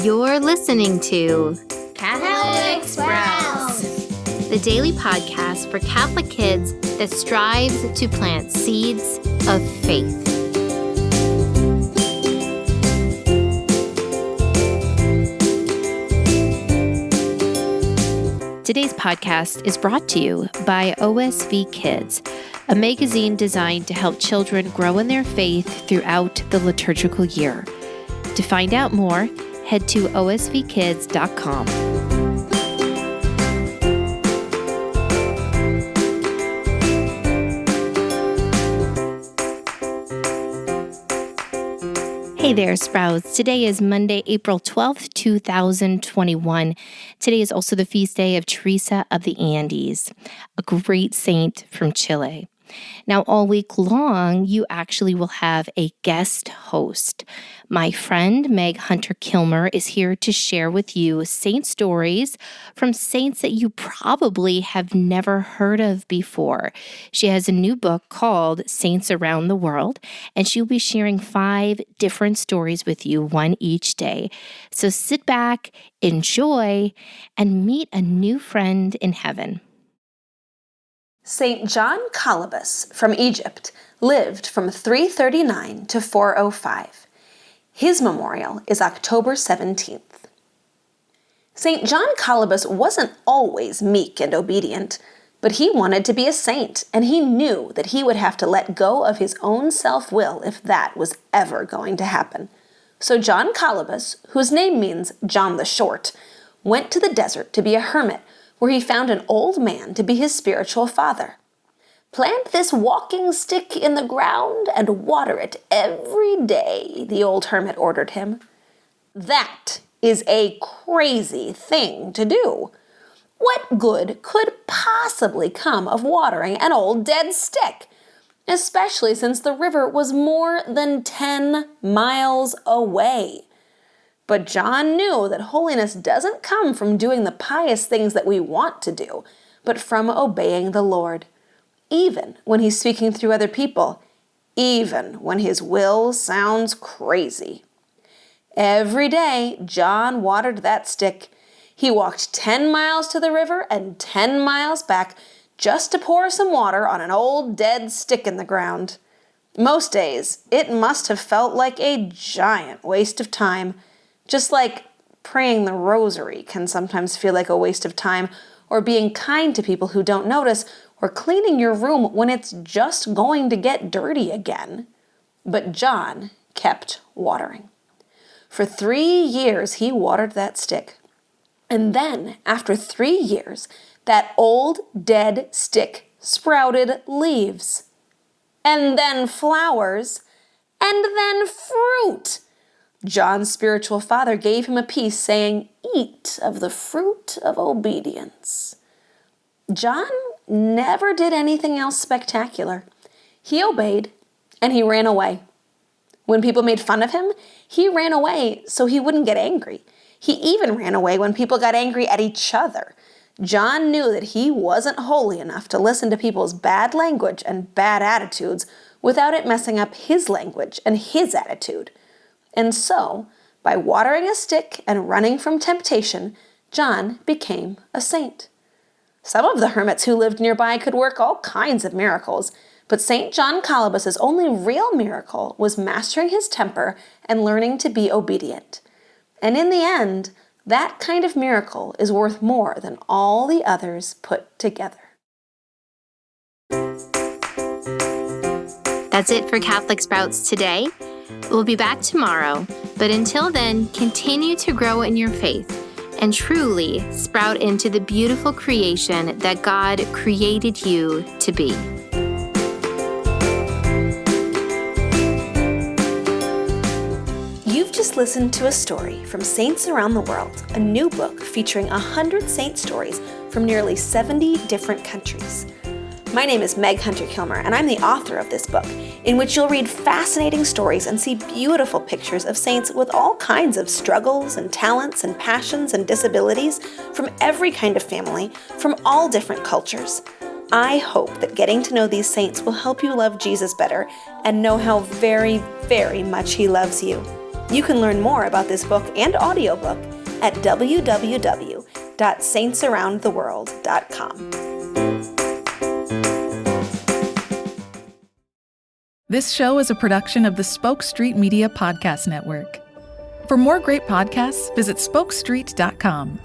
You're listening to Catholic Sprouts, the daily podcast for Catholic kids that strives to plant seeds of faith. Today's podcast is brought to you by OSV Kids, a magazine designed to help children grow in their faith throughout the liturgical year. To find out more, head to osvkids.com. Hey there, Sprouts. Today is Monday, April 12th, 2021. Today is also the feast day of Teresa of the Andes, a great saint from Chile. Now, all week long, you actually will have a guest host. My friend, Meg Hunter-Kilmer, is here to share with you saint stories from saints that you probably have never heard of before. She has a new book called Saints Around the World, and she'll be sharing 5 different stories with you, one each day. So sit back, enjoy, and meet a new friend in heaven. St. John Calibus from Egypt lived from 339 to 405. His memorial is October 17th. St. John Calibus wasn't always meek and obedient, but he wanted to be a saint, and he knew that he would have to let go of his own self-will if that was ever going to happen. So John Calibus, whose name means John the Short, went to the desert to be a hermit, where he found an old man to be his spiritual father. "Plant this walking stick in the ground and water it every day," the old hermit ordered him. That is a crazy thing to do. What good could possibly come of watering an old dead stick? Especially since the river was more than 10 miles away. But John knew that holiness doesn't come from doing the pious things that we want to do, but from obeying the Lord, even when he's speaking through other people, even when his will sounds crazy. Every day, John watered that stick. He walked 10 miles to the river and 10 miles back just to pour some water on an old dead stick in the ground. Most days, it must have felt like a giant waste of time. Just like praying the rosary can sometimes feel like a waste of time, or being kind to people who don't notice, or cleaning your room when it's just going to get dirty again. But John kept watering. For 3 years, he watered that stick. And then, after 3 years, that old dead stick sprouted leaves. And then flowers. And then fruit. John's spiritual father gave him a piece, saying, "Eat of the fruit of obedience." John never did anything else spectacular. He obeyed, and he ran away. When people made fun of him, he ran away so he wouldn't get angry. He even ran away when people got angry at each other. John knew that he wasn't holy enough to listen to people's bad language and bad attitudes without it messing up his language and his attitude. And so, by watering a stick and running from temptation, John became a saint. Some of the hermits who lived nearby could work all kinds of miracles, but St. John Calibus's only real miracle was mastering his temper and learning to be obedient. And in the end, that kind of miracle is worth more than all the others put together. That's it for Catholic Sprouts today. We'll be back tomorrow, but until then, continue to grow in your faith and truly sprout into the beautiful creation that God created you to be. You've just listened to a story from Saints Around the World, a new book featuring 100 saint stories from nearly 70 different countries. My name is Meg Hunter-Kilmer, and I'm the author of this book, in which you'll read fascinating stories and see beautiful pictures of saints with all kinds of struggles and talents and passions and disabilities from every kind of family, from all different cultures. I hope that getting to know these saints will help you love Jesus better and know how very, very much he loves you. You can learn more about this book and audiobook at www.saintsaroundtheworld.com. This show is a production of the Spoke Street Media Podcast Network. For more great podcasts, visit spokestreet.com.